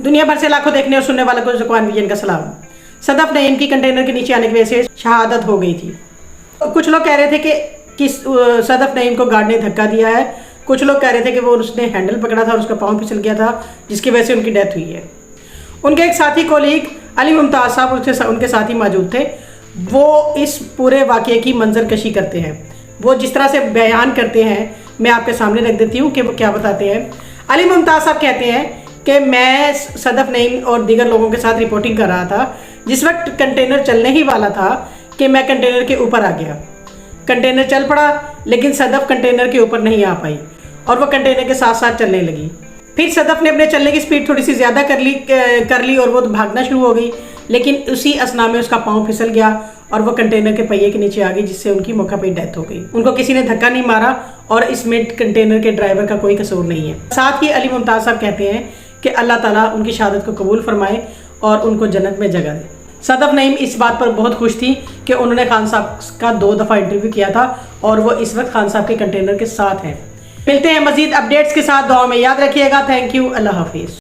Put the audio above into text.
दुनिया भर से लाखों देखने और सुनने वालों को ज़ुक़वान विजन का सलाम। सदफ नईम की कंटेनर के नीचे आने की वजह से शहादत हो गई थी। कुछ लोग कह रहे थे कि सदफ नईम को गार्ड ने धक्का दिया है, कुछ लोग कह रहे थे कि वो उसने हैंडल पकड़ा था और उसका पाँव फिसल गया था जिसकी वजह से उनकी डेथ हुई है। उनके एक साथी कोलीग अली मुमताज़ साहब उनके साथ ही मौजूद थे। वो इस पूरे वाक़े की मंजरकशी करते हैं। वो जिस तरह से बयान करते हैं मैं आपके सामने रख देती हूँ कि वो क्या बताते हैं। अली मुमताज़ साहब कहते हैं कि मैं सदफ नईम और दीगर लोगों के साथ रिपोर्टिंग कर रहा था। जिस वक्त कंटेनर चलने ही वाला था कि मैं कंटेनर के ऊपर आ गया। कंटेनर चल पड़ा लेकिन सदफ कंटेनर के ऊपर नहीं आ पाई और वो कंटेनर के साथ साथ चलने लगी। फिर सदफ ने अपने चलने की स्पीड थोड़ी सी ज़्यादा कर ली और वो तो भागना शुरू हो गई, लेकिन उसी असना में उसका पाँव फिसल गया और वो कंटेनर के पहिए के नीचे आ गई, जिससे उनकी मौका पर डेथ हो गई। उनको किसी ने धक्का नहीं मारा और इसमें कंटेनर के ड्राइवर का कोई कसूर नहीं है। साथ ही अली मुमताज़ साहब कहते हैं कि अल्लाह ताला उनकी शहादत को कबूल फरमाए और उनको जन्नत में जगह दे। सदफ नईम इस बात पर बहुत खुश थी कि उन्होंने खान साहब का 2 दफ़ा इंटरव्यू किया था और वो इस वक्त खान साहब के कंटेनर के साथ हैं। मिलते हैं मजीद अपडेट्स के साथ, दुआ में याद रखिएगा। थैंक यू, अल्लाह हाफिज़।